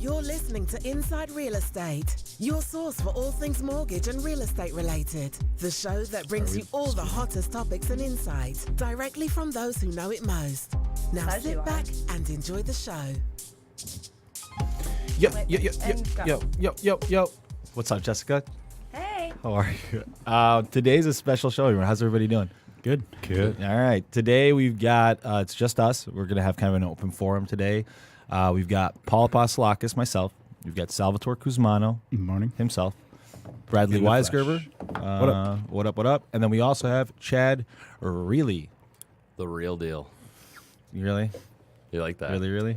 You're listening to Inside Real Estate, your source for all things mortgage and real estate related. The show that brings you all the hottest topics and insights directly from those who know it most. Now sit back and enjoy the show. Yo. What's up, Jessica? Hey. How are you? Today's a special show. How's everybody doing? Good. All right. Today we've got, it's just us. We're going to have kind of an open forum today. We've got Paul Apostolakis, myself. We've got Salvatore Cusmano. Good morning. Himself. Bradley Weisgerber. What up? And then we also have Chad Reilly. The real deal. Really? You like that? Really?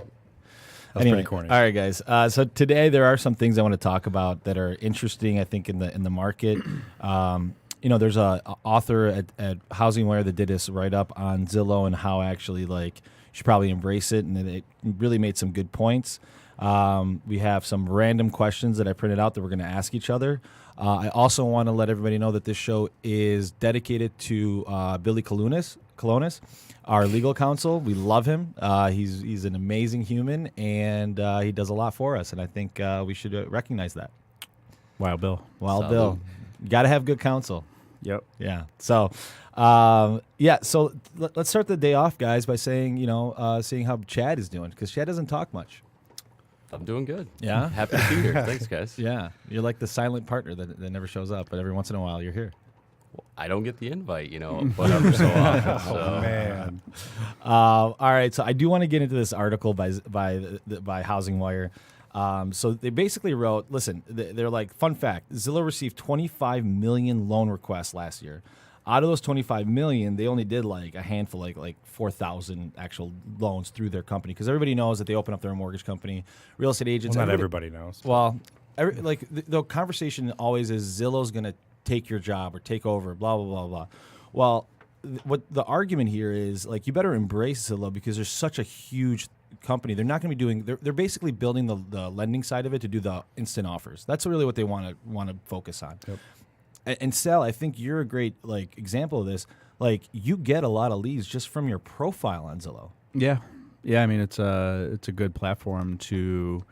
That's pretty corny. All right, guys. So today there are some things I want to talk about that are interesting, I think, in the market. There's a author at HousingWire that did this write-up on Zillow and how actually, you should probably embrace it, and it really made some good points. We have some random questions that I printed out that we're going to ask each other. I also want to let everybody know that this show is dedicated to Billy Colonis, our legal counsel. We love him. He's an amazing human, and he does a lot for us, and I think we should recognize that. Wild Bill. Bill. You got to have good counsel. Yep. Yeah. So, So let's start the day off, guys, by saying, seeing how Chad is doing, because Chad doesn't talk much. I'm doing good. Yeah? Happy to be here. Thanks, guys. Yeah. You're like the silent partner that never shows up, but every once in a while you're here. Well, I don't get the invite, but every so often. So. Oh, man. All right. So I do want to get into this article by HousingWire. So they basically wrote, listen, they're like, fun fact, Zillow received 25 million loan requests last year. Out of those 25 million, they only did like a handful, like 4,000 actual loans through their company. Because everybody knows that they open up their mortgage company, real estate agents. Well, not everybody knows. Well, the conversation always is Zillow's going to take your job or take over, blah, blah, blah, blah. Well, what the argument here is, you better embrace Zillow because there's such a huge company. They're not going to be doing. They're basically building the lending side of it to do the instant offers. That's really what they want to focus on. Yep. And Sal, I think you're a great example of this. You get a lot of leads just from your profile on Zillow. Yeah. I mean, it's a good platform to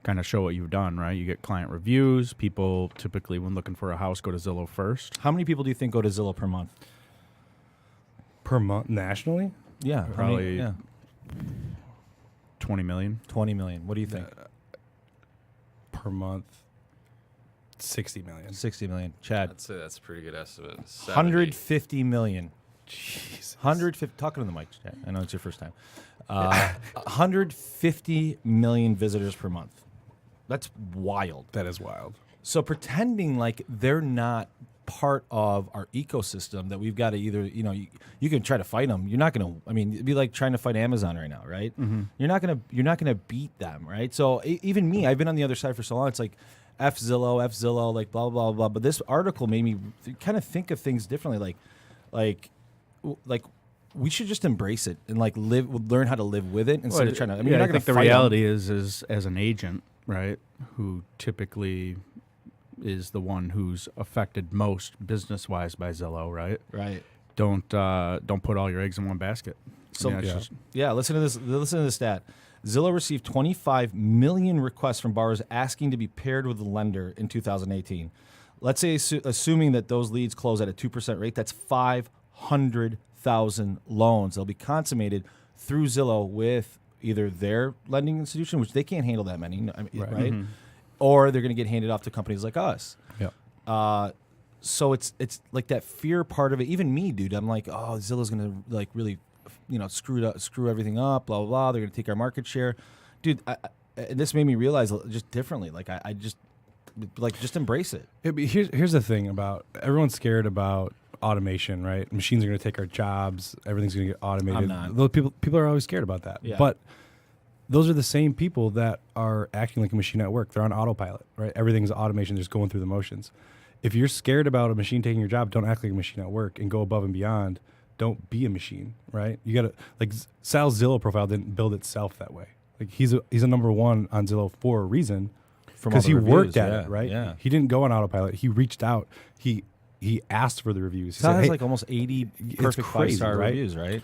kind of show what you've done, right? You get client reviews. People typically, when looking for a house, go to Zillow first. How many people do you think go to Zillow per month? Per month nationally? Yeah, probably. 20 million. 20 million. What do you think? Per month, 60 million. 60 million. Chad. I'd say that's a pretty good estimate. 150 million. Jesus. 150. Talking to the mic, Chad. I know it's your first time. 150 million visitors per month. That's wild. That is wild. So pretending like they're not part of our ecosystem, that we've got to either, you can try to fight them. You're not going to, it'd be like trying to fight Amazon right now, right? Mm-hmm. You're not going to beat them, right? So even me, I've been on the other side for so long. It's like F Zillow, like blah, blah, blah. But this article made me kind of think of things differently. Like we should just embrace it and learn how to live with it instead of trying to, you're not going to fight the reality is as an agent, right, who typically is the one who's affected most business-wise by Zillow, right? Right. Don't put all your eggs in one basket. So listen to this. Listen to the stat. Zillow received 25 million requests from borrowers asking to be paired with a lender in 2018. Let's say, assuming that those leads close at a 2% rate, that's 500,000 loans. They'll be consummated through Zillow with either their lending institution, which they can't handle that many, right? Mm-hmm. Or they're going to get handed off to companies like us. Yeah. So it's like that fear part of it. Even me, dude, I'm like, oh, Zillow's going to really, screw everything up, blah, blah, blah. They're going to take our market share. Dude, this made me realize just differently. I just embrace it. Here's the thing about, everyone's scared about automation, right? Machines are going to take our jobs. Everything's going to get automated. I'm not. Those people are always scared about that. Yeah. But those are the same people that are acting like a machine at work. They're on autopilot, right? Everything's automation, just going through the motions. If you're scared about a machine taking your job, don't act like a machine at work and go above and beyond. Don't be a machine, right? You got to, Sal's Zillow profile didn't build itself that way. He's a number one on Zillow for a reason, because he worked at it, right? Yeah. He didn't go on autopilot. He reached out. He asked for the reviews. Sal has almost 80 perfect 5-star reviews, right?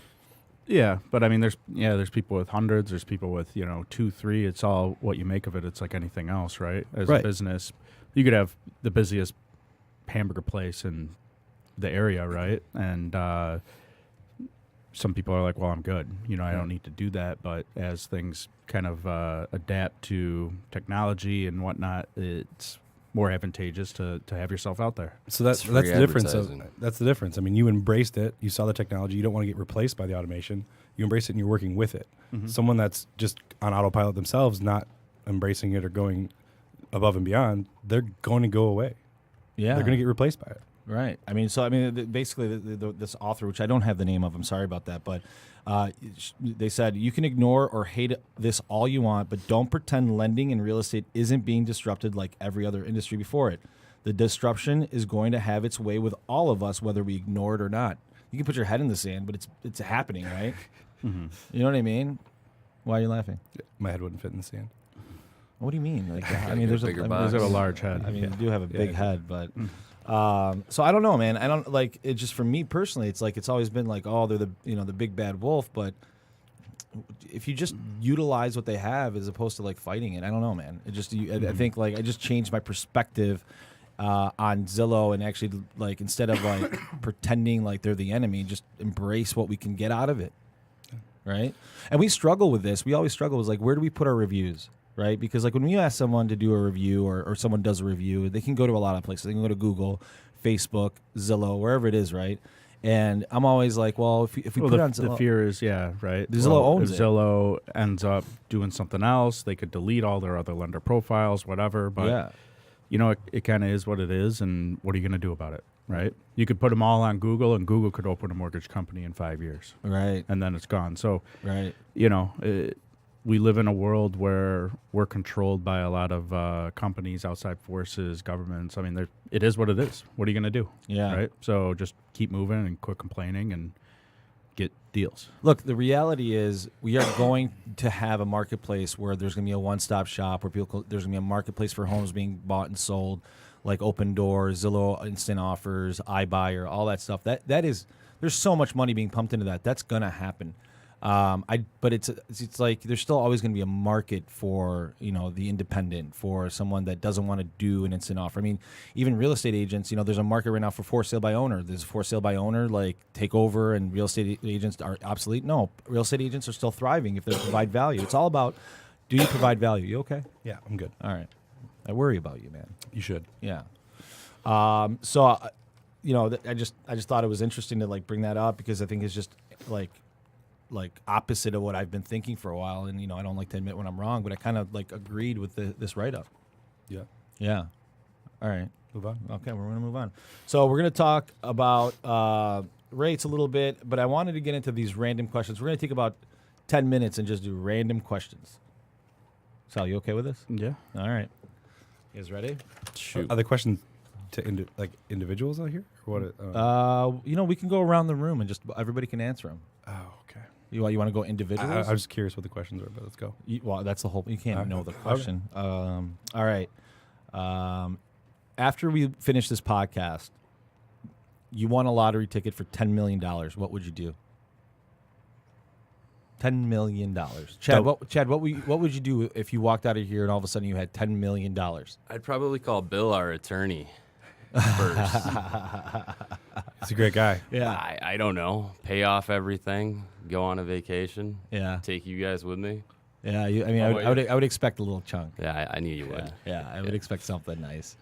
Yeah, but I mean, there's people with hundreds. There's people with 2, 3. It's all what you make of it. It's like anything else, right? As a business, you could have the busiest hamburger place in the area, right? And some people are like, well, I'm good. I don't need to do that. But as things kind of adapt to technology and whatnot, it's more advantageous to have yourself out there. So that's the difference. That's the difference. I mean, you embraced it. You saw the technology. You don't want to get replaced by the automation. You embrace it and you're working with it. Mm-hmm. Someone that's just on autopilot themselves, not embracing it or going above and beyond, they're going to go away. Yeah. They're going to get replaced by it. Right. I mean, basically, this author, which I don't have the name of, I'm sorry about that, but they said, you can ignore or hate this all you want, but don't pretend lending in real estate isn't being disrupted like every other industry before it. The disruption is going to have its way with all of us, whether we ignore it or not. You can put your head in the sand, but it's happening, right? Mm-hmm. You know what I mean? Why are you laughing? My head wouldn't fit in the sand. What do you mean? There's a large head. I mean, you do have a big head, but... so I don't know, man. I don't like it. Just for me personally, it's always been like, oh, they're the big bad wolf. But if you just utilize what they have as opposed to like fighting it, I don't know, man. It just I think like I just changed my perspective on Zillow and actually like instead of like pretending like they're the enemy, just embrace what we can get out of it, right? And we struggle with this. We always struggle with like where do we put our reviews? Right? Because like when we ask someone to do a review or someone does a review, they can go to a lot of places. They can go to Google, Facebook, Zillow, wherever it is, right? And I'm always like, well, if we put it on Zillow. The fear is, right. Zillow owns if it. Zillow ends up doing something else, they could delete all their other lender profiles, whatever. But, it kind of is what it is. And what are you going to do about it, right? You could put them all on Google, and Google could open a mortgage company in 5 years. Right. And then it's gone. So, right. We live in a world where we're controlled by a lot of companies, outside forces, governments. I mean, it is what it is. What are you going to do? Yeah. Right? So just keep moving and quit complaining and get deals. Look, the reality is we are going to have a marketplace where there's going to be a one-stop shop where there's going to be a marketplace for homes being bought and sold, like Open Door, Zillow Instant Offers, iBuyer, all that stuff. That is, there's so much money being pumped into that. That's going to happen. But it's like there's still always going to be a market for the independent, for someone that doesn't want to do an instant offer. I mean, even real estate agents, there's a market right now for sale by owner. There's for sale by owner like take over, and real estate agents are obsolete. No, real estate agents are still thriving if they provide value. It's all about, do you provide value? You okay? Yeah, I'm good. All right. I worry about you, man. You should. Yeah. So I just thought it was interesting to like bring that up because I think it's just like opposite of what I've been thinking for a while, and I don't like to admit when I'm wrong, but I kind of like agreed with this write-up. Yeah. Yeah. All right. Move on. Okay, we're gonna move on. So we're gonna talk about rates a little bit, but I wanted to get into these random questions. We're gonna take about 10 minutes and just do random questions. Sal, you okay with this? Yeah. All right. You guys ready? Shoot. Are the questions to individuals out here, or what? We can go around the room and just everybody can answer them. Oh, okay. You want to go individuals? I was curious what the questions were, but let's go. Well, that's the whole. You can't know the question. Okay. All right. After we finish this podcast, you won a lottery ticket for $10 million. What would you do? $10 million. Chad, what would you do if you walked out of here and all of a sudden you had $10 million? I'd probably call Bill, our attorney, first. He's a great guy. Yeah. I don't know. Pay off everything. Go on a vacation. Yeah. Take you guys with me. Yeah. I would expect a little chunk. Yeah, I knew you would. Yeah. I would expect something nice.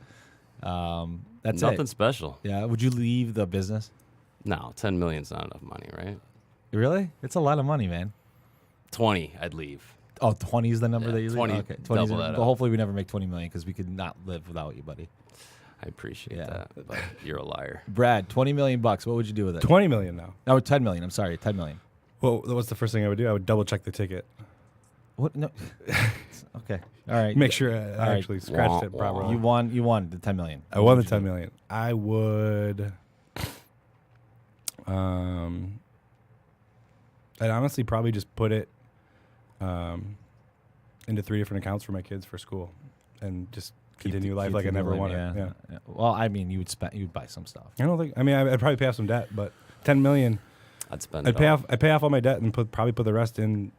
That's nothing it. special. Yeah. Would you leave the business? No, 10 million's not enough money, right? Really? It's a lot of money, man. 20, I'd leave. Oh, 20 is the number that you leave? 20. Okay. 20 double that but up. hopefully we never make 20 million because we could not live without you, buddy. I appreciate that, but you're a liar. Brad, $20 million. What would you do with it? 20 million now. No, 10 million. I'm sorry, 10 million. Well, what's the first thing I would do? I would double check the ticket. What? No. Okay. All right. Make sure I actually scratched it properly. You won the 10 million. I won the 10 million. I would. I'd honestly probably just put it into 3 different accounts for my kids for school, and just continue life like I never wanted. Yeah. Well, I mean, you'd buy some stuff. I don't think. I mean, I'd probably pay off some debt, but 10 million. I'd spend I'd it pay all. off. I pay off all my debt and probably put the rest in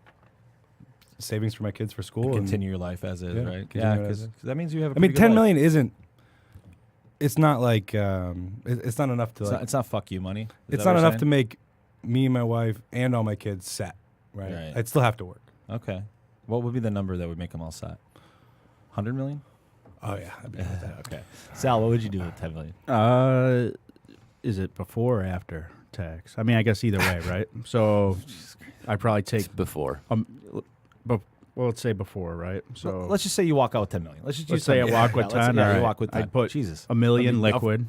savings for my kids for school. Continue your life as is, Yeah, right? continue Yeah, it because as that means you have. I mean, 10 million isn't. It's not like it's not enough to. It's not fuck you money. It's not enough to make me and my wife and all my kids set. Right. Right. I'd still have to work. Okay. What would be the number that would make them all set? 100 million? Oh yeah. I'd be with that. Okay. Sal, what would you do with 10 million? Is it before or after tax? I mean, I guess either way, right? So I'd probably take It's before. well, let's say before, right? So Let's just say you walk out with 10 million. Let's say I walk with 10. Yeah, all you right. walk with 10. I'd put Jesus. $1 million I mean, liquid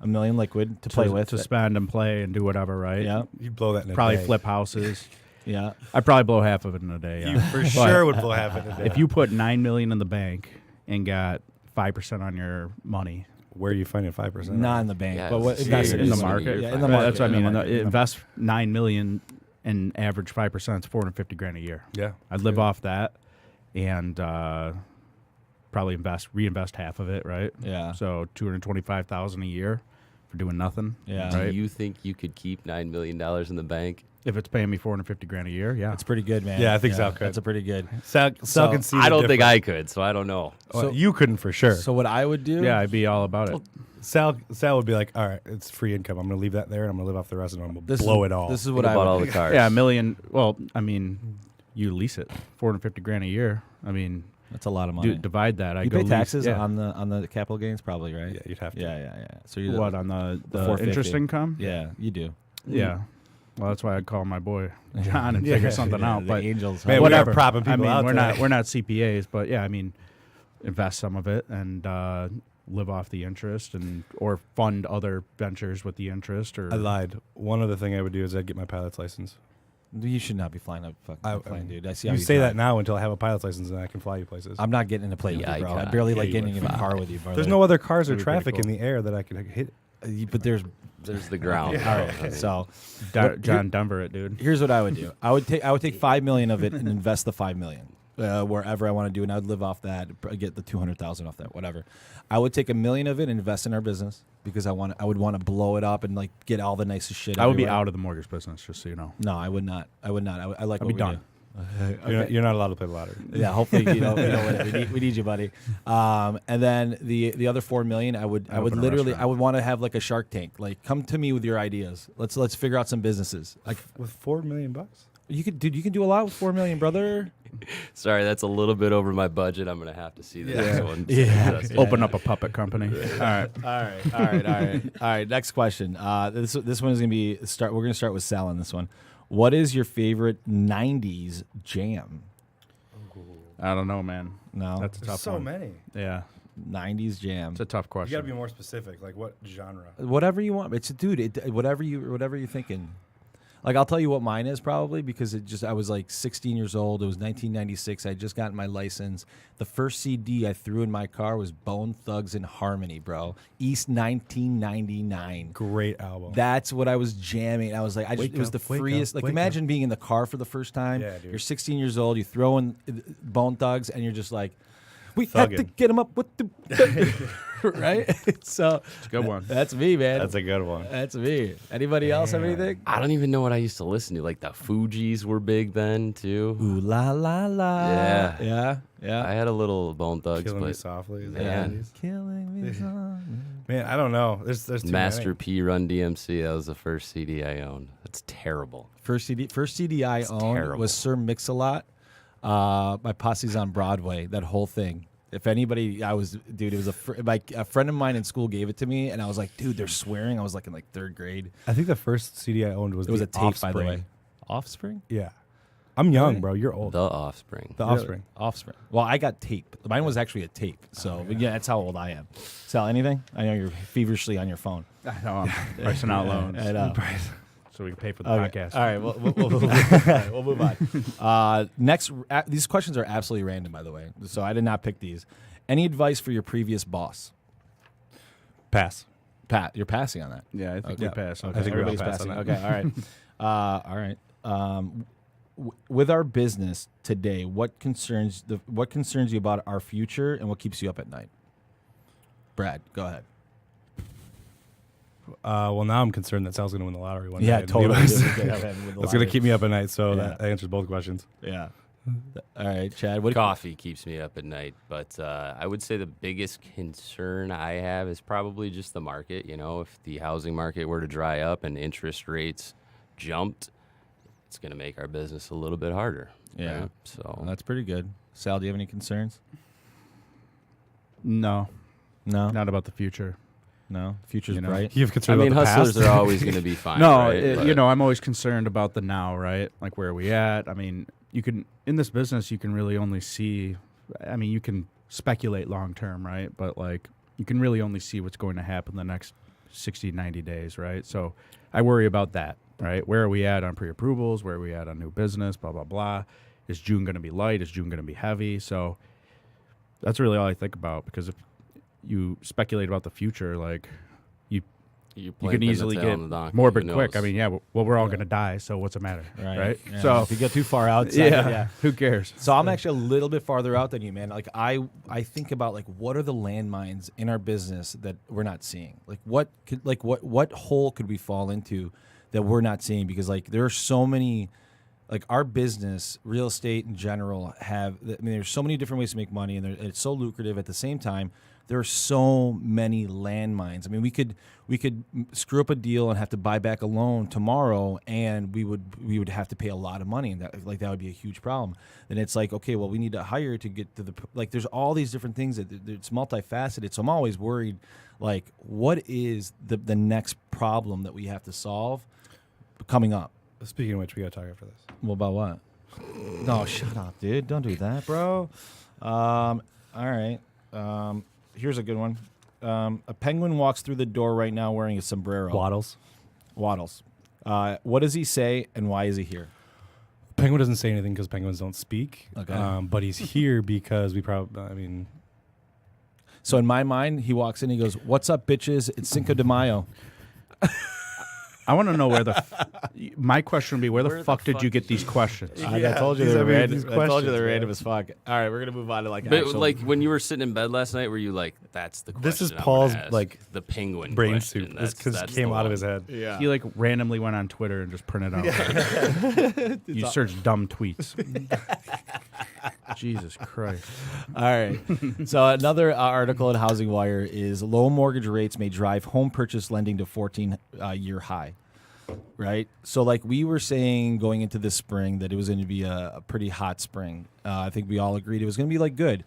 $1 million liquid to play with. to spend and play and do whatever, right? Yeah. You'd blow that in a Probably day. flip houses. Yeah. I'd probably blow half of it in a day. You Yeah. for sure would blow half of it. If you put $9 million in the bank and got 5% on your money, where are you finding 5%? Not in the bank, Yeah, but what, it's invest it in the serious. market. Yeah, in the Right, market. that's what I in the mean. market, in the Invest $9 million and average 5%. It's $450,000 a year. Yeah. I'd live off that and probably reinvest half of it, right? Yeah. So $225,000 a year for doing nothing. Yeah. Right. Do you think you could keep $9 million in the bank? If it's paying me $450,000 a year, yeah. That's pretty good, man. Yeah, I think Sal could. That's a pretty good. Sal So, can see. I the don't think difference. I could, so I don't know. Well, you couldn't for sure. So what I would do? Yeah, I'd be all about it. Sal would be like, all right, it's free income. I'm going to leave that there, and I'm going to live off the rest, and I'm going to This blow is, it all. This is Think what I about would all do. the cars. Yeah, $1 million. Well, I mean, you lease it, $450,000 a year. I mean, That's a lot of money. divide that. I you go pay lease- taxes yeah. on the capital gains, probably, right? Yeah, you'd have to. Yeah. So you What on the 450. interest income? Yeah, you do. Yeah. Well, that's why I'd call my boy John and figure something out. The But Angels. Man, huh? we are whatever. propping I people mean, out we're today. not CPAs, but yeah, I mean, invest some of it and live off the interest or fund other ventures with the interest. Or I lied. One other thing I would do is I'd get my pilot's license. You should not be flying a fucking plane, dude. I see how You say drive. that now until I have a pilot's license and I can fly you places. I'm not getting in a plane with Yeah, you, bro. I I got- barely yeah, like you getting would. in a car with you, bro. There's no other cars or That'd be pretty traffic cool. in the air that I could hit. But there's There's the ground. all right. So John Denver it, dude. here's what I would do. I would take $5 million of it and invest the $5 million wherever I want to do, and I'd live off that. Get the $200,000 off that, whatever. I would take $1 million of it and invest in our business because I would want to blow it up and like get all the nicest shit. I would be everywhere. out of the mortgage business, just so you know. No, I would not. I like I'd what be we done. do. You're not allowed to play the lottery. Yeah, hopefully you know we need you, buddy. And then the other $4 million, I would Open a literally restaurant. I would want to have like a Shark Tank. Like, come to me with your ideas. Let's figure out some businesses. Like With $4 million? you could do a lot with $4 million, brother. Sorry, that's a little bit over my budget. I'm going to have to see the next one. Yeah. Open up a puppet company. All right. All right. Next question. This one is gonna be We're gonna start with Sal on this one. What is your favorite '90s jam? I don't know, man. No, That's a There's tough so one. many. Yeah, '90s jam. it's a tough You question. got to be more specific. Like what genre? Whatever you want. It's whatever you're thinking. Like, I'll tell you what mine is probably because I was like 16 years old. It was 1996. I had just gotten my license. The first CD I threw in my car was Bone Thugs and Harmony, bro. East 1999. Great album. That's what I was jamming. I was like, it was the freest. Like, imagine being in the car for the first time. Yeah, dude. You're 16 years old. You throw in Bone Thugs, and you're just like, we have to Thuggin'. get him up with the right. So It's a good one. that's me, man. That's a good one. That's me. Anybody else have anything? I don't even know what I used to listen to. Like the Fugees were big then too. Ooh la la la. Yeah. Yeah. I had a little Bone Thugs, Killing Me but Softly. Is Man. that 90s? Killing me. Man, I don't know. There's too Master many. P Run DMC. That was the first CD I owned. That's terrible. First CD I owned terrible. was Sir Mix-a-Lot. My Posse's on Broadway. That whole thing. If anybody, it was a friend of mine in school gave it to me, and I was like, dude, they're swearing. I was like in like third grade. I think the first CD I owned was It was the a tape, Offspring. by the way. Offspring? Yeah. I'm young, Really? bro. You're old. The Offspring. The Offspring. Offspring. Well, I got tape. Mine was actually a tape. So yeah, that's how old I am. Sal, anything? I know you're feverishly on your phone. I know I'm pricing out loans I know. so we can pay for the Okay. podcast. All right, we'll move on. Next, these questions are absolutely random, by the way. So I did not pick these. Any advice for your previous boss? Pass. Pat, you're passing on that. Yeah, I think Okay. we passed. Okay. I think we all Everybody's pass passing. on Okay, all right. All right. With our business today, what concerns you about our future, and what keeps you up at night? Brad, go ahead. Well, now I'm concerned that Sal's going to win the lottery one day. Yeah, and totally. That's That's going to keep me up at night. So Yeah. that answers both questions. Yeah. All right, Chad. What Coffee keeps me up at night, but I would say the biggest concern I have is probably just the market. You know, if the housing market were to dry up and interest rates jumped, it's going to make our business a little bit harder. Yeah. Right? So That's pretty good. Sal, do you have any concerns? No, No. not about the future. No. Future's You know, bright. You have I concern mean, about the hustlers past? are always going to be fine. No, right? But- you know, I'm always concerned about the now, right? Like, where are we at? I mean, you can, in this business, you can really only see, I mean, you can speculate long term, right? But, like, you can really only see what's going to happen the next 60, 90 days, right? So I worry about that, right? Where are we at on pre-approvals? Where are we at on new business? Blah, blah, blah. Is June going to be light? Is June going to be heavy? So that's really all I think about, because if you speculate about the future, like, you can easily get morbid quick. I mean, yeah, well, we're all going to die, so what's the matter, right? Yeah. So if you get too far out, yeah, who cares? So I'm actually a little bit farther out than you, man. Like I think about like what are the landmines in our business that we're not seeing? Like what hole could we fall into that we're not seeing? Because like there are so many, like our business, real estate in general, there's so many different ways to make money, and it's so lucrative. At the same time, there are so many landmines. I mean, we could screw up a deal and have to buy back a loan tomorrow, and we would have to pay a lot of money, and that would be a huge problem. Then it's like, okay, well, we need to hire to get to the, like, there's all these different things that it's multifaceted. So I'm always worried, like, what is the next problem that we have to solve coming up? Speaking of which, we got to talk after this. Well, about what? No, shut up, dude. Don't do that, bro. All right. Here's a good one. A penguin walks through the door right now wearing a sombrero. Waddles. What does he say, and why is he here? Penguin doesn't say anything because penguins don't speak. Okay. But he's here because we probably, I mean. So in my mind, he walks in, he goes, "What's up, bitches? It's Cinco de Mayo." I want to know my question would be, where the fuck did you get these questions? I told you they're random. I told you they're random as fuck. All right, we're gonna move on to But actual. like when you were sitting in bed last night, were you like, "That's the question"? This is I'm gonna Paul's, ask. like, the penguin brain question. soup. This That's came the out of one. his head. yeah. He like randomly went on Twitter and just printed out. You search dumb tweets. Jesus Christ. All right. So another article at Housing Wire is low mortgage rates may drive home purchase lending to 14-year high. Right. So like we were saying going into this spring that it was going to be a pretty hot spring. I think we all agreed it was going to be like good.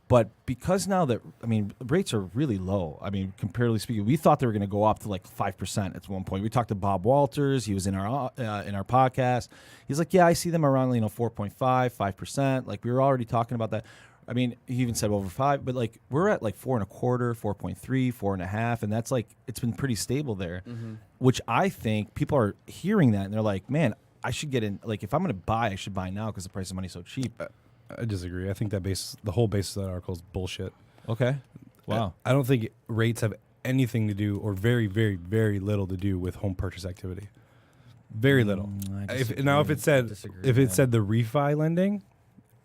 But because now that, I mean, rates are really low. I mean, comparatively speaking, we thought they were going to go up to like 5% at one point. We talked to Bob Walters. He was in our podcast. He's like, yeah, I see them around, 4.5, 5%. Like we were already talking about that. I mean, he even said over 5, but like we're at like 4.25, 4.3, 4.5, and that's like it's been pretty stable there. Mm-hmm. Which I think people are hearing that and they're like, man, I should get in. Like if I'm going to buy, I should buy now because the price of money is so cheap. I disagree. I think that the whole basis of that article is bullshit. Okay. Wow. I don't think rates have anything to do, or very, very, very little to do with home purchase activity. Very little. If it said the refi lending,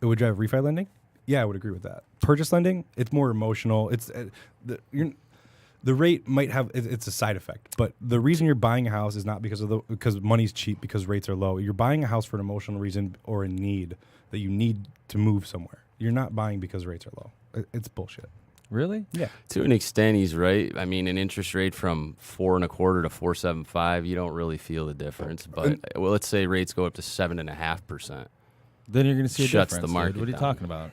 it would drive refi lending. Yeah, I would agree with that. Purchase lending, it's more emotional. It's the rate might have it's a side effect, but the reason you're buying a house is not because money's cheap, because rates are low. You're buying a house for an emotional reason or a need that you need to move somewhere. You're not buying because rates are low. It's bullshit. Really? Yeah. To an extent, he's right. I mean, an interest rate from 4.25 to 4.75, you don't really feel the difference. But well, let's say rates go up to 7.5%. Then you're going to see a Shuts difference. the market Dude. What are you down. talking about?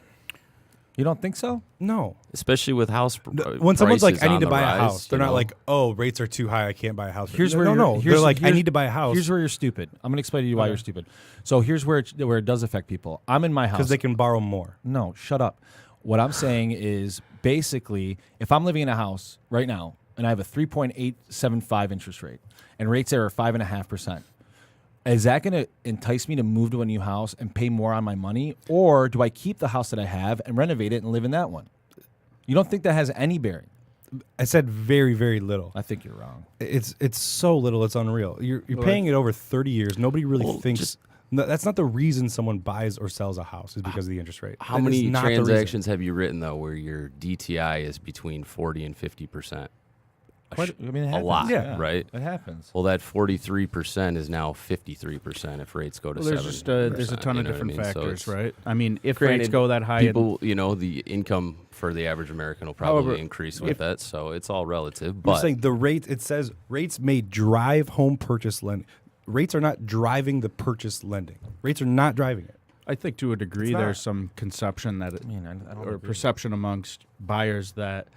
You don't think so? No. Especially with house When someone's like, prices I need on to the buy rise, a house, they're you not know? like, oh, rates are too high, I can't buy a house. Here's where they're like, I need to buy a house. Here's where you're stupid. I'm going to explain to you why you're stupid. So here's where it does affect people. I'm in my house. Because they can borrow more. No, shut up. What I'm saying is basically if I'm living in a house right now and I have a 3.875 interest rate and rates there are 5.5%, is that going to entice me to move to a new house and pay more on my money? Or do I keep the house that I have and renovate it and live in that one? You don't think that has any bearing? I said very, very little. I think you're wrong. It's so little, it's unreal. You're paying it over 30 years. Nobody really thinks. No, that's not the reason someone buys or sells a house is because of the interest rate. How That is many not the reason. transactions have you written, though, where your DTI is between 40 and 50%? I mean, it a happens. lot, Yeah, right? It happens. Well, that 43% is now 53% if rates go to 7%. There's just there's a ton of different factors, right? I mean, if rates go that high, people, the income for the average American will probably increase with that. So it's all relative. But I'm saying the rate, it says rates may drive home purchase lending. Rates are not driving the purchase lending. Rates are not driving it. I think to a degree there's some conception that I don't or agree. perception amongst buyers that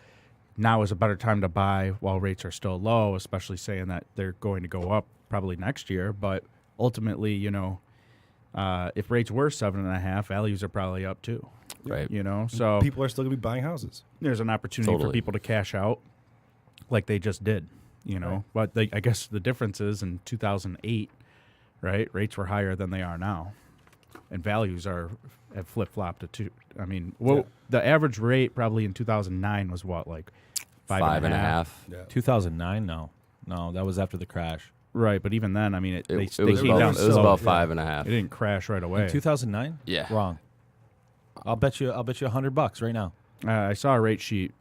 now is a better time to buy while rates are still low, especially saying that they're going to go up probably next year. But ultimately, if rates were 7.5, values are probably up too. right. So People are still going to be buying houses. there's an opportunity for people to cash out like they just did, Right. But I guess the difference is in 2008, right, rates were higher than they are now, and values have flip-flopped to two. I mean, the average rate probably in 2009 was what, like 5.5? Yeah. 2009? No, that was after the crash. Right, but even then, I mean, It they was came about, down it was slow. about It 5.5. didn't crash right away. In 2009? Yeah. Wrong. I'll bet you $100 right now. I saw a rate sheet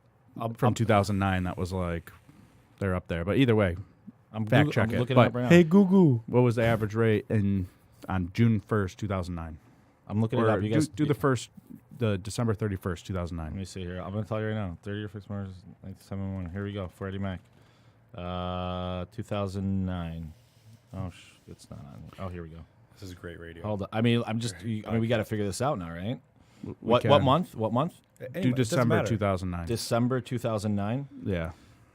from 2009 that was like they're up there. But either way, I'm fact check it. looking But it up right now. Hey, Google. what was the average rate on June 1st, 2009? I'm looking it Or up. You guys do the December 31st, Let 2009. me see here. I'm going to tell you right now. 30-year fixed mortgage, 97.1. Here we go. Freddie Mac. 2009. Oh, it's not on. Oh, here we go. This is great radio. Hold on. I mean, we got to figure this out now, right? We What can. month? What month? Do December 2009. December 2009. Yeah.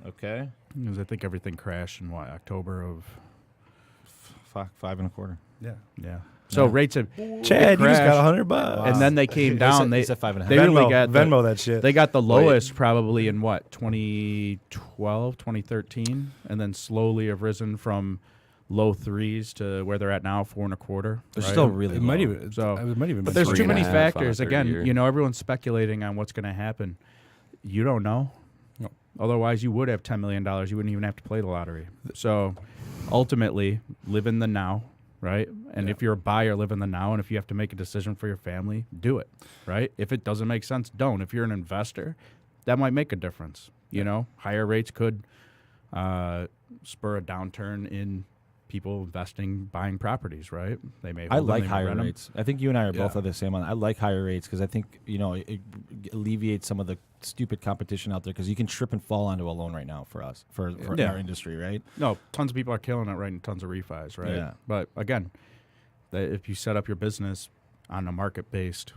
Okay. Because I think everything crashed in October of 5.25. Yeah. yeah. So rates have Chad, you just got crashed, $100. and then they came down. They said 5.5. They really got Venmo that shit. They got the lowest probably in 2012, 2013, and then slowly have risen from low threes to where they're at now, 4.25. They're right? still really It low. might even. So- it might even. But be there's too many 3.5 on a factors. 30 Again, year. everyone's speculating on what's going to happen. You don't know. No. Otherwise, you would have $10 million. You wouldn't even have to play the lottery. So, ultimately, live in the now, right? And if you're a buyer, live in the now. And if you have to make a decision for your family, do it, right? If it doesn't make sense, don't. If you're an investor, that might make a difference. Higher rates could spur a downturn in people investing, buying properties, right? They may. I hold them, like they may higher rent 'em. rates. I think you and I are both Yeah. on the same one. I like higher rates because I think it alleviates some of the stupid competition out there because you can trip and fall onto a loan right now for us for Yeah. our industry, right? No, tons of people are killing it, writing tons of refis, right? Yeah. But again, if you set up your business on a market-based,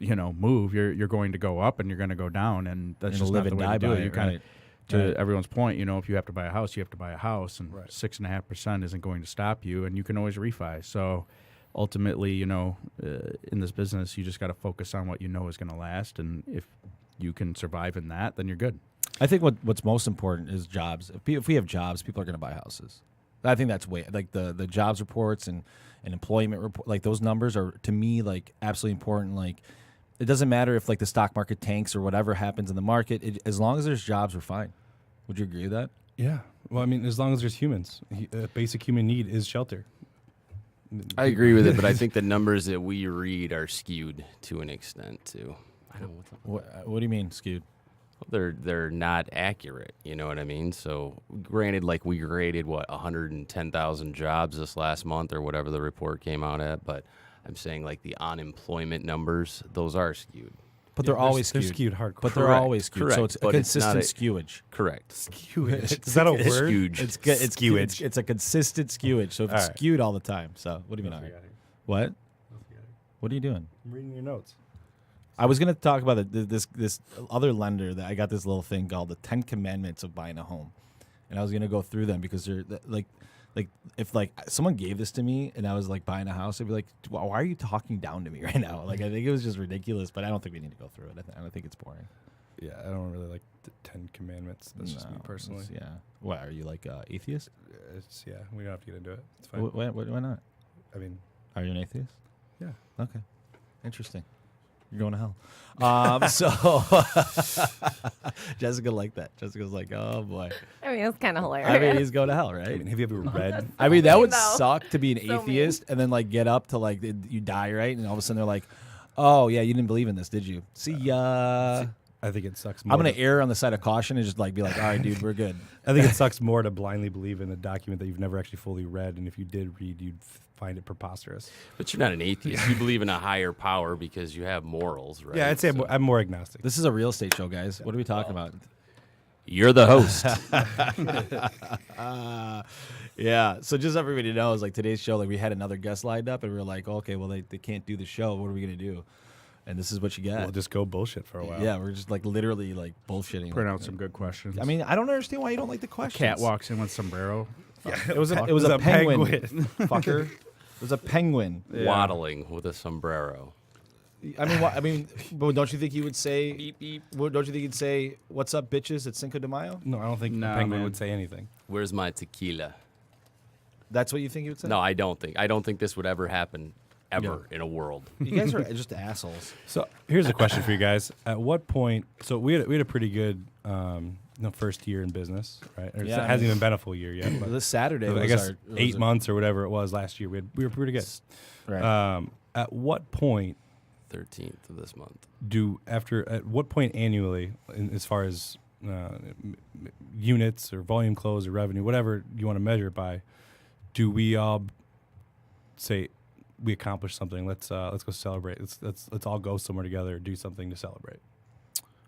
move, you're going to go up and you're going to go down, and that's And just live not the and way die to do by it. it, You kind right. of, to Right. everyone's point, if you have to buy a house, you have to buy a house, and Right. 6.5% isn't going to stop you, and you can always refi. So ultimately, in this business, you just got to focus on what you know is going to last, and if you can survive in that, then you're good. I think what's most important is jobs. If we have jobs, people are going to buy houses. I think that's like the jobs reports and employment report, like those numbers are to me like absolutely important. Like it doesn't matter if like the stock market tanks or whatever happens in the market. As long as there's jobs, we're fine. Would you agree with that? Yeah. Well, I mean, as long as there's humans, a basic human need is shelter. I agree with it, but I think the numbers that we read are skewed to an extent too. I don't know What do you mean skewed? they're not accurate. You know what I mean? So granted, like we graded 110,000 jobs this last month or whatever the report came out at, but I'm saying like the unemployment numbers, those are skewed. But they're always they're skewed. skewed hardcore. But they're Correct, always skewed. So correct, it's a but it's not consistent skewage. Correct. Skewage. Is that a word? Skewage. It's Skewage. It's a consistent skewage. So if it's All right. skewed all the time. So what do you mean? All right. What? What are you doing? I'm reading your notes. I was going to talk about this other lender that I got this little thing called the 10 Commandments of Buying a Home, and I was going to go through them because they're like if like someone gave this to me and I was like buying a house, I'd be like, why are you talking down to me right now? Like I think it was just ridiculous, but I don't think we need to go through it. I don't think it's boring. Yeah, I don't really like the 10 Commandments. That's just me personally. Yeah. What are you like atheist? Yeah, we don't have to get into it. It's fine. Why not? I mean, Are you an atheist? yeah. Okay. Interesting. You're going to hell. So Jessica liked that. Jessica's like, oh boy. I mean, it's kind of hilarious. I mean, he's going to hell, I right? mean, have you ever read? I mean, that would though. suck to be an So atheist and then like get up to like you die, right? And all of a sudden they're like, oh yeah, you didn't believe in this, did you? See ya. I think it sucks more. I'm going to err on the side of caution and just like be like, all right, dude, we're good. I think it sucks more to blindly believe in a document that you've never actually fully read, and if you did read, you'd find it preposterous. But you're not an atheist. You believe in a higher power because you have morals, right? Yeah, I'd say I'm more agnostic. This is a real estate show, guys. What are we talking about? You're the host. Yeah. So just so everybody knows, like today's show, like we had another guest lined up, and we were like, okay, well they can't do the show. What are we gonna do? And this is what you got. We'll just go bullshit for a while. Yeah, we're just like literally like bullshitting. Print out some good questions. I mean, I don't understand why you don't like the questions. Cat walks in with sombrero. Yeah, it was a penguin, fucker. It was a penguin Waddling with a sombrero. I mean, but don't you think you would say beep beep? Don't you think you'd say "What's up, bitches" at Cinco de Mayo? No, I don't think the penguin would say anything. Where's my tequila? That's what you think you would say? No, I don't think this would ever happen ever in a world. You guys are just assholes. So here's a question for you guys: at what point? So we had a pretty good first year in business, right? It hasn't even been a full year yet. But this Saturday, I guess 8 months or whatever it was last year. We were pretty good. Right. At what point? 13th of this month. At what point annually, as far as units or volume closed or revenue, whatever you want to measure it by, do we all say we accomplished something? Let's go celebrate. Let's all go somewhere together, do something to celebrate.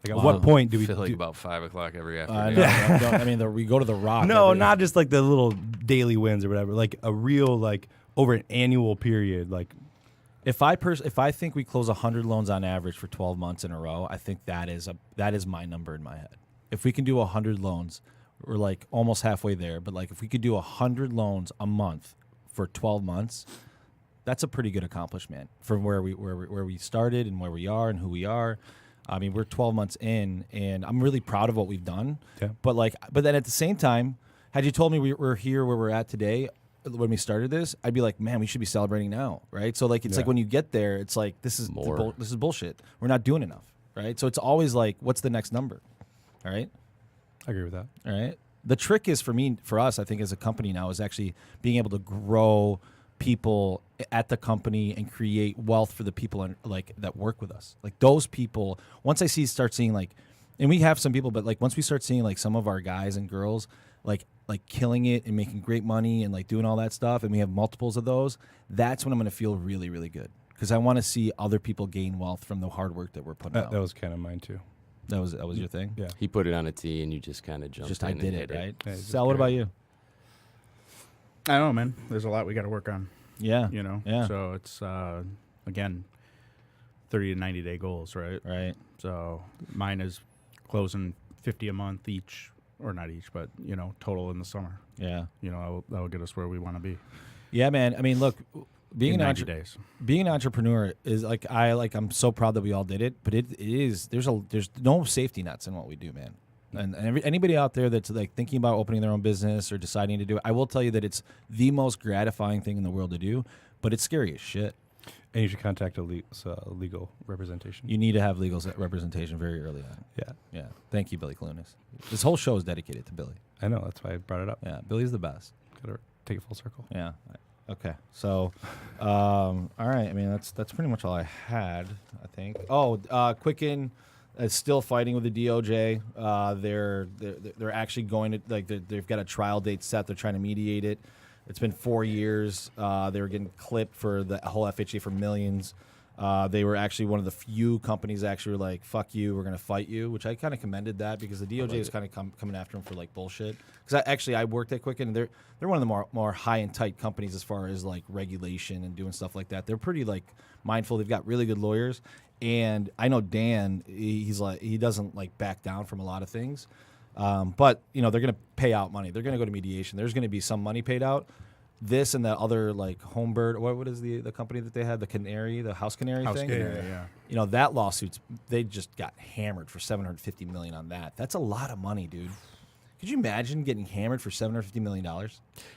Like at what point do we feel like about 5 o'clock every afternoon? I mean, we go to the Rock. No, not just like the little daily wins or whatever. Like a real over an annual period, like. If I think we close 100 loans on average for 12 months in a row, I think that is my number in my head. If we can do 100 loans, we're like almost halfway there. But like if we could do 100 loans a month for 12 months, that's a pretty good accomplishment from where we started and where we are and who we are. I mean, we're 12 months in, and I'm really proud of what we've done. Yeah. But then at the same time, had you told me we're here where we're at today, when we started this, I'd be like, man, we should be celebrating now, right? So like it's like when you get there, it's like this is bullshit. We're not doing enough, right? So it's always like, what's the next number, all right? I agree with that. All right. The trick is for us, I think, as a company now, is actually being able to grow people at the company and create wealth for the people that work with us. Like those people, once I start seeing like, and we have some people, but like once we start seeing like some of our guys and girls like killing it and making great money and like doing all that stuff, and we have multiples of those, that's when I'm going to feel really, really good, because I want to see other people gain wealth from the hard work that we're putting out. That was kind of mine too. That was your thing? Yeah. He put it on a tee and you just kind of jumped in I did and it, hit right? Yeah, Sal, what about you? I don't know, man. There's a lot we got to work on. Yeah. You know? Yeah. So it's, again, 30 to 90 day goals, right? Right. So mine is closing 50 a month each, or not each, but, total in the summer. Yeah. That'll get us where we want to be. Yeah, man. I mean, look, being in an 90 days. Being an entrepreneur is I'm so proud that we all did it, but it is there's no safety nets in what we do, man. And anybody out there that's like thinking about opening their own business or deciding to do it, I will tell you that it's the most gratifying thing in the world to do, but it's scary as shit. And you should contact a legal representation. You need to have legal representation very early on. Yeah. Yeah. Thank you, Billy Clunas. This whole show is dedicated to Billy. I know. That's why I brought it up. Yeah. Billy's the best. Got to take it full circle. Yeah. Okay. So, all right. I mean, that's pretty much all I had, I think. Oh, Quicken is still fighting with the DOJ. They're actually going to they've got a trial date set. They're trying to mediate it. It's been 4 years. They were getting clipped for the whole FHA for millions. They were actually one of the few companies that actually were like, fuck you, we're going to fight you, which I kind of commended that, because the DOJ is kind of coming after them for like bullshit. Because I worked at Quicken, and they're one of the more high and tight companies as far as like regulation and doing stuff like that. They're pretty like mindful. They've got really good lawyers. And I know Dan, he doesn't like back down from a lot of things. But they're going to pay out money. They're going to go to mediation. There's going to be some money paid out. This and the other like Homebird, what is the company that they had, the house canary thing? Yeah. That lawsuits, they just got hammered for $750 million on that. That's a lot of money, dude. Could you imagine getting hammered for $750 million?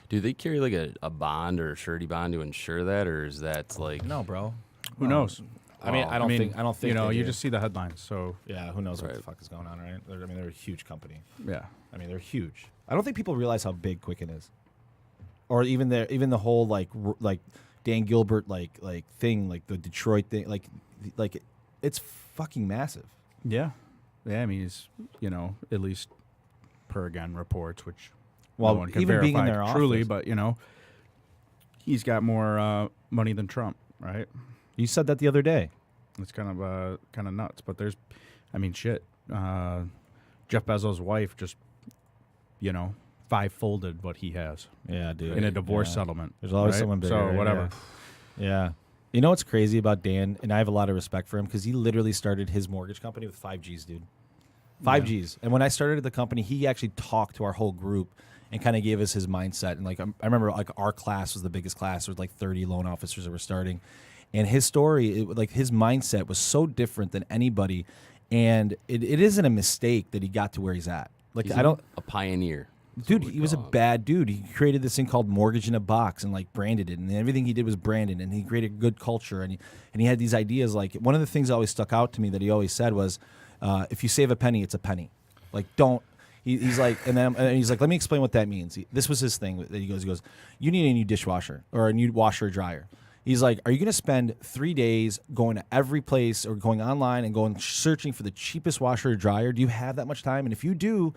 Do they carry like a bond or a surety bond to insure that, or is that like No, bro. Who knows? I don't think you just see the headlines. So yeah, who knows what the fuck is going on, right? They're a huge company. yeah, They're huge. I don't think people realize how big Quicken is, or even the whole like Dan Gilbert like thing, like the Detroit thing, like it's fucking massive. yeah. Yeah, I mean, he's, at least per again reports, which Well, no one can even being in verify their truly, office. but he's got more money than Trump, right? You said that the other day. It's kind of nuts. But there's, shit. Jeff Bezos' wife just, five-folded what he has Yeah, dude. in a divorce Yeah. settlement. There's always right? someone bigger. So whatever. Yeah. You know what's crazy about Dan, and I have a lot of respect for him because he literally started his mortgage company with 5Gs, dude. 5Gs. And when I started the company, he actually talked to our whole group and kind of gave us his mindset. And like I remember, like our class was the biggest class. There was like 30 loan officers that were starting, and his story, like his mindset was so different than anybody. And it isn't a mistake that he got to where he's at. Like He's I don't. a pioneer. Dude, he was a bad dude. He created this thing called Mortgage in a Box and like branded it, and everything he did was branded, and he created good culture, and he had these ideas. Like one of the things that always stuck out to me that he always said was, if you save a penny, it's a penny. Like don't. He's like, and he's like, let me explain what that means. This was his thing that he goes, you need a new dishwasher or a new washer or dryer. He's like, are you going to spend 3 days going to every place or going online and going searching for the cheapest washer or dryer? Do you have that much time? And if you do,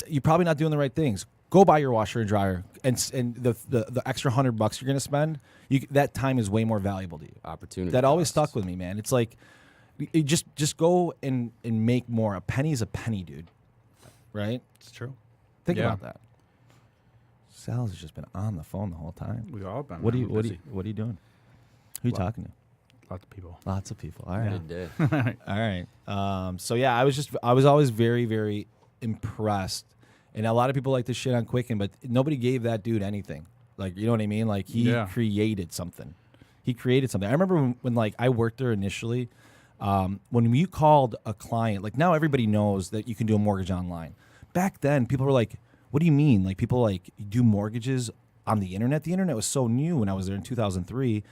you're probably not doing the right things. Go buy your washer and dryer, and the extra $100 you're going to spend, that time is way more valuable to you. Opportunity. That always costs. stuck with me, man. It's like, you just go and make more. A penny is a penny, dude. Right? It's true. Think Yeah. about that. Sal's has just been on the phone the whole time. We've all been. What are you doing? Who are you Well, talking to? Lots of people. Lots of people. All right. Good day. All right. So yeah, I was always very, very impressed. And a lot of people like to shit on Quicken, but nobody gave that dude anything. Like, you know what I mean? Like he created something. He created something. I remember when like I worked there initially, when you called a client, like now everybody knows that you can do a mortgage online. Back then, people were like, what do you mean? Like people like do mortgages on the internet? The internet was so new when I was there in 2003.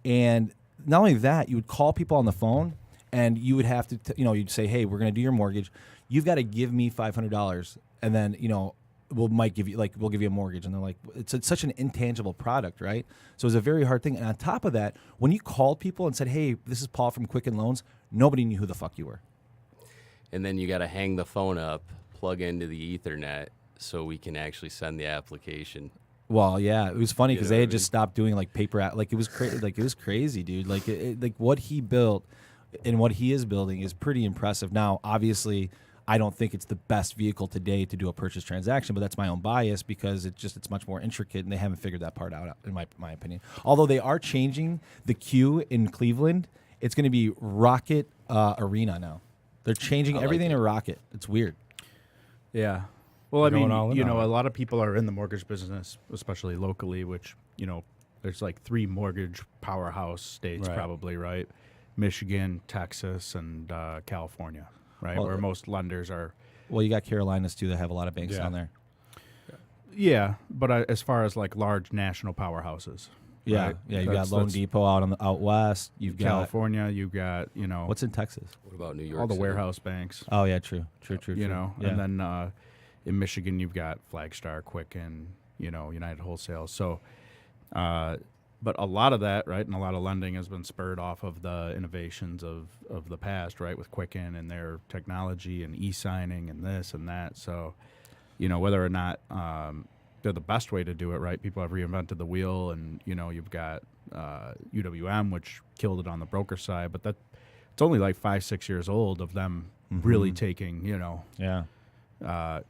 And not only that, you would call people on the phone and you would have to, you'd say, hey, we're going to do your mortgage. You've got to give me $500. And then, we'll give you a mortgage. And they're like, it's such an intangible product, right? So it's a very hard thing. And on top of that, when you called people and said, hey, this is Paul from Quicken Loans, nobody knew who the fuck you were. And then you got to hang the phone up, plug into the Ethernet so we can actually send the application. Well, yeah, it was funny because You know they what had I just stopped doing like paper. Like it was crazy. Like it was crazy, dude. Like like what he built and what he is building is pretty impressive. Now, obviously, I don't think it's the best vehicle today to do a purchase transaction, but that's my own bias because it's much more intricate and they haven't figured that part out, in my opinion. Although they are changing the queue in Cleveland, it's going to be Rocket Arena now. They're changing everything to Rocket. It's weird. Yeah. Well, I Going mean, all in on a it. lot of people are in the mortgage business, especially locally, which, there's like 3 mortgage powerhouse states Right. probably, right? Michigan, Texas, and California, right? Well, where most lenders are. Well, you got Carolinas too that have a lot of banks Yeah. down there. Yeah, but as far as like large national powerhouses. Yeah, right? yeah. You got Loan Depot out west. You've got California, you've got, what's in Texas? What about New York all the City? warehouse banks. Oh yeah, true. Yeah. And And then in Michigan, you've got Flagstar, Quicken, United Wholesale. So, but a lot of that, right, and a lot of lending has been spurred off of the innovations of the past, right, with Quicken and their technology and e-signing and this and that. So, whether or not they're the best way to do it, right, people have reinvented the wheel, and, you've got UWM, which killed it on the broker side, but it's only like 5-6 years old of them really taking, yeah.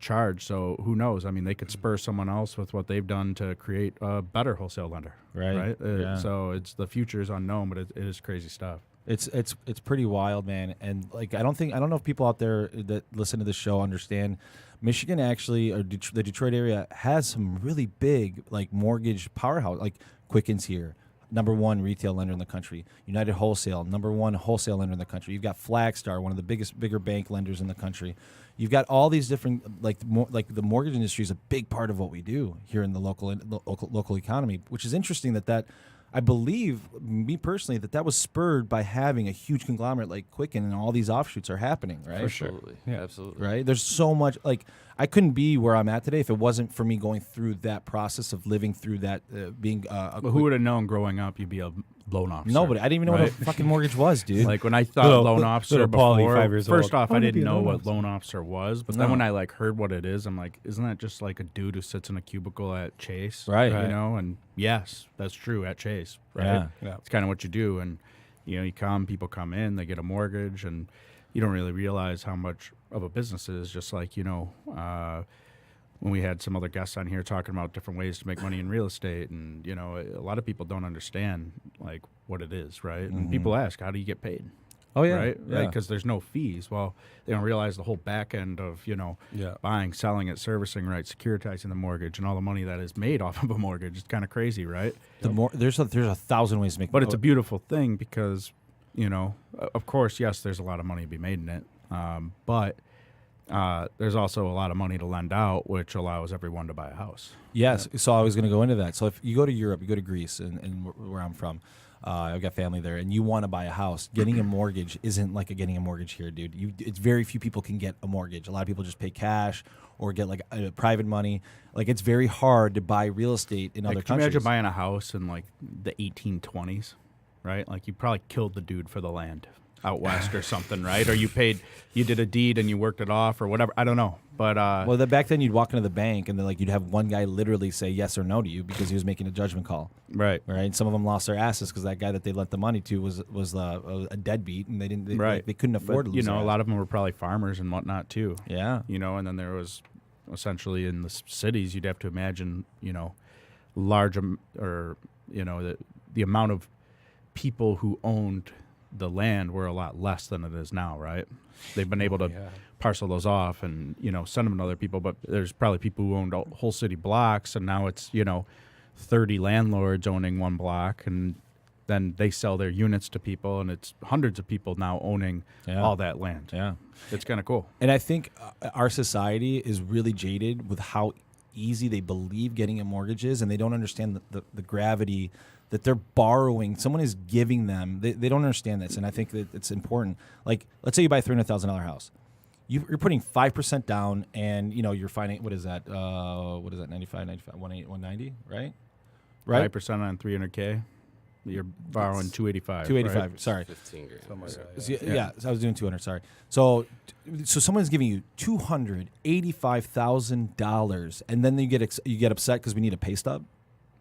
charge. So who knows? I mean, they could spur someone else with what they've done to create a better wholesale lender, Right. Yeah. So the future is unknown, but it is crazy stuff. It's pretty wild, man. And like I don't know if people out there that listen to the show understand. Michigan actually, or the Detroit area, has some really big like mortgage powerhouse. Like Quicken's here, #1 retail lender in the country. United Wholesale, #1 wholesale lender in the country. You've got Flagstar, one of the bigger bank lenders in the country. You've got all these different like the mortgage industry is a big part of what we do here in the local economy, which is interesting that I believe, me personally, that was spurred by having a huge conglomerate like Quicken and all these offshoots are happening, right? For sure. Absolutely. Yeah. Absolutely. Right? There's so much, like, I couldn't be where I'm at today if it wasn't for me going through that process of living through that, being But who would have known growing up you'd be a loan officer. Nobody. I didn't even know what a fucking mortgage was, dude. Like when I thought loan officer little Paulie, before, 5 years first old. off, I didn't know what loan officer was. But then No. when I like heard what it is, I'm like, isn't that just like a dude who sits in a cubicle at Chase? Right. You Right. know, and yes, that's true at Chase. Right. Yeah. Yeah. It's kind of what you do. And, you know, people come in, they get a mortgage, and you don't really realize how much of a business it is. Just like, you know, when we had some other guests on here talking about different ways to make money in real estate, and you know, a lot of people don't understand like what it is, right? And people ask, how do you get paid? Oh yeah, right, yeah. because there's no fees. Well, they don't realize the whole back end of, you know, buying, selling it, servicing rights, securitizing the mortgage, and all the money that is made off of a mortgage. It's kind of crazy, right? There's a 1,000 ways to make. But it's a beautiful thing because, you know, of course, yes, there's a lot of money to be made in it, but there's also a lot of money to lend out, which allows everyone to buy a house. Yes. So I was going to go into that. So if you go to Europe, you go to Greece, and where I'm from, I've got family there, and you want to buy a house, getting a mortgage isn't like getting a mortgage here, dude. It's very few people can get a mortgage. A lot of people just pay cash or get like private money. Like it's very hard to buy real estate in other Can you countries. imagine buying a house in like the 1820s, right? Like you probably killed the dude for the land out west or something, right? Or you did a deed and you worked it off or whatever. I don't know. But well, back then you'd walk into the bank and then like you'd have one guy literally say yes or no to you because he was making a judgment call. Right. Right. And some of them lost their asses because that guy that they lent the money to was a deadbeat and they didn't. They couldn't afford to lose. You know, their a lot of them were probably farmers and whatnot too. Yeah. You know, and then there was essentially in the cities, you'd have to imagine, you know, large or you know the amount of people who owned the land were a lot less than it is now, right? They've been able to parcel those off and, you know, send them to other people, but there's probably people who owned whole city blocks, and now it's, you know, 30 landlords owning one block, and then they sell their units to people, and it's hundreds of people now owning all that land. Yeah. It's kind of cool. And I think our society is really jaded with how easy they believe getting a mortgage is, and they don't understand the gravity that they're borrowing. Someone is giving them. They don't understand this, and I think that it's important. Like, let's say you buy a $300,000 house. You're putting 5% down, and you know you're finding what is that? 95, 190, right? Right. 5% on $300K. You're borrowing $285. $285. Right? Sorry. 15 grand. Yeah, so I was doing 200. Sorry. So someone's giving you $285,000, and then you get upset because we need a pay stub.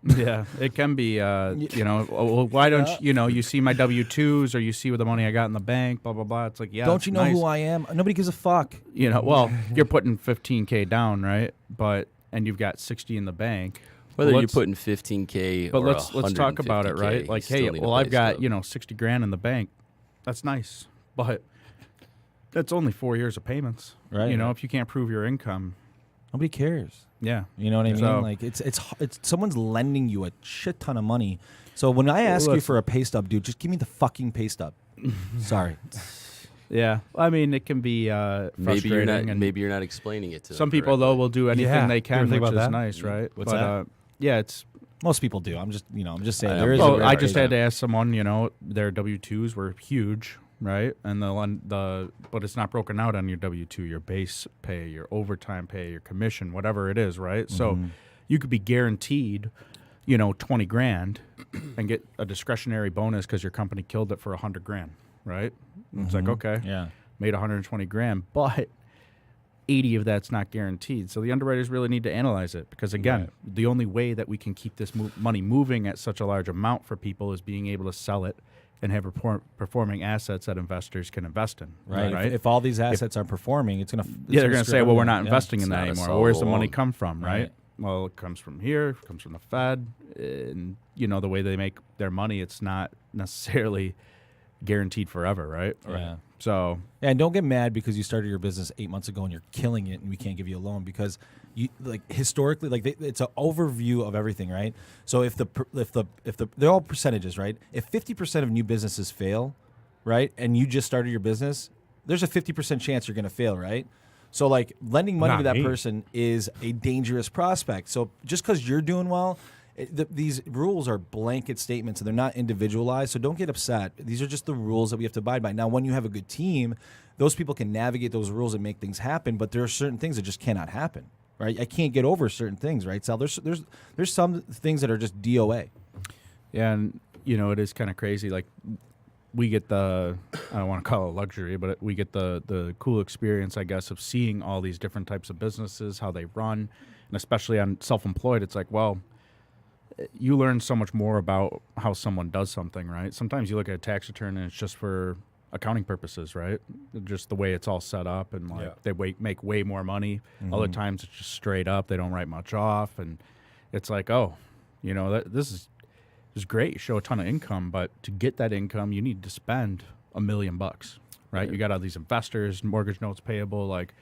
Yeah, it can be, you know, well, why don't you see my W-2s or you see what the money I got in the bank, blah, blah, blah. It's like, yeah. Don't you know who I am? Nobody gives a fuck. You know, well, you're putting $15K down, right? And you've got 60 in the bank. Whether you're putting $15K but or let's talk about it, right? Like, hey, well, I've got, you know, 60 grand in the bank. That's nice. But that's only 4 years of payments. Right. You know, if you can't prove your income. Nobody cares. Yeah. You know what I mean? So, like it's someone's lending you a shit ton of money. So when I ask you for a pay stub, dude, just give me the fucking pay stub. Sorry. Yeah. I mean, it can be frustrating. Maybe you're not explaining it to them. Some people, though, will do anything they can, which is that? nice, right? What's that? Yeah, it's... Most people do. I'm just saying. I just had to ask someone, you know, their W-2s were huge, right? And but it's not broken out on your W-2, your base pay, your overtime pay, your commission, whatever it is, right? Mm-hmm. So you could be guaranteed, you know, 20 grand and get a discretionary bonus because your company killed it for 100 grand, right? Mm-hmm. It's like, okay, made 120 grand, but 80 of that's not guaranteed. So the underwriters really need to analyze it because, again, the only way that we can keep this money moving at such a large amount for people is being able to sell it and have performing assets that investors can invest in. Right. If all these assets are performing, it's going to... they're going to say, well, we're not investing in that not anymore. Where's the money loan. come from, right? Right. Well, it comes from here, it comes from the Fed. And, you know, the way they make their money, it's not necessarily guaranteed forever, right? Yeah. So... Yeah, and don't get mad because you started your business 8 months ago and you're killing it and we can't give you a loan because you like historically it's an overview of everything, right? So if they're all percentages, right? If 50% of new businesses fail, right, and you just started your business, there's a 50% chance you're going to fail, right? So like lending money to that person is a dangerous prospect. So just because you're doing well, these rules are blanket statements and they're not individualized. So don't get upset. These are just the rules that we have to abide by. Now, when you have a good team, those people can navigate those rules and make things happen. But there are certain things that just cannot happen, right? I can't get over certain things, right? Sal, there's some things that are just DOA. Yeah, and it is kind of crazy. Like, we get I don't want to call it luxury, but we get the cool experience, I guess, of seeing all these different types of businesses, how they run, and especially on self-employed, it's like, well, you learn so much more about how someone does something, right? Sometimes you look at a tax return and it's just for accounting purposes, right? Just the way it's all set up, and they make way more money. Other times it's just straight up, they don't write much off, and it's like, oh, this is great. You show a ton of income, but to get that income, you need to spend $1 million, right? You got all these investors, mortgage notes payable, like,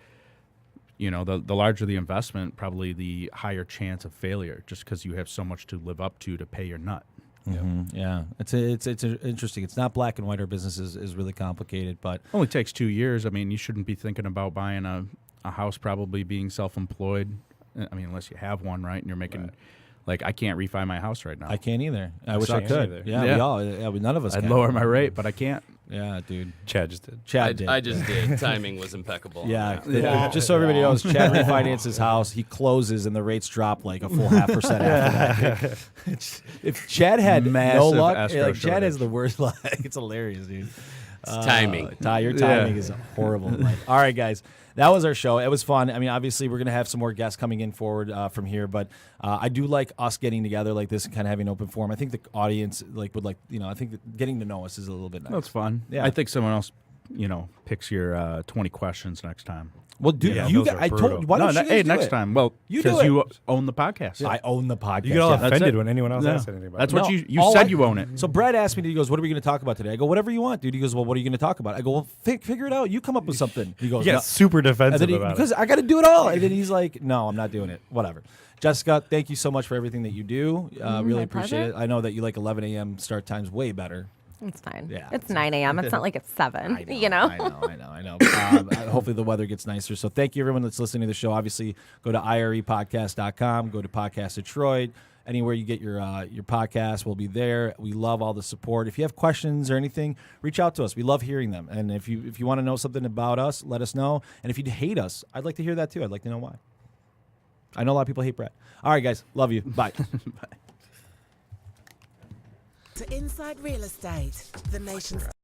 the larger the investment, probably the higher chance of failure, just because you have so much to live up to pay your nut. Yeah, it's interesting. It's not black and white. Our business is really complicated, but only takes 2 years. I mean, you shouldn't be thinking about buying a house, probably being self-employed. I mean, unless you have one, right? And you're making, like, I can't refi my house right now. I can't either. I wish I could. Yeah, we all. Yeah, none of us. I'd can. lower my rate, but I can't. Yeah, dude. Chad just did. Chad did. I just did. Timing was impeccable. Yeah. Just so everybody knows, Chad refinances his house. He closes, and the rates drop like a full 0.5% after that. If Chad had no luck, Chad has the worst luck. It's hilarious, dude. It's timing. Your timing is horrible in life. All right, guys. That was our show. It was fun. I mean, obviously, we're going to have some more guests coming in forward from here, but I do like us getting together like this and kind of having an open forum. I think the audience would like, I think that getting to know us is a little bit nice. That's fun. Yeah. I think someone else, picks your 20 questions next time. Well, dude, I told you. Why don't you guys do next it? time. Well, because you own the podcast. I own the podcast. You get all offended when anyone else asks anything about That's it. what you said you own it. So Brad asked me, he goes, what are we going to talk about today? I go, whatever you want, dude. He goes, well, what are you going to talk about? I go, well, figure it out. You come up with something. He goes, no. Super defensive about because I got to do it all. And then he's like, no, I'm not doing it. Whatever. Jessica, thank you so much for everything that you do. Really appreciate it. I know that you like 11 a.m. start times way better. It's fine. Yeah, it's 9 a.m. It's not like it's 7, I know. Hopefully the weather gets nicer. So thank you, everyone that's listening to the show. Obviously, go to irepodcast.com, go to Podcast Detroit. Anywhere you get your podcast, we'll be there. We love all the support. If you have questions or anything, reach out to us. We love hearing them. And if you want to know something about us, let us know. And if you hate us, I'd like to hear that too. I'd like to know why. I know a lot of people hate Brett. All right, guys. Love you. Bye. To Inside Real Estate, the nation's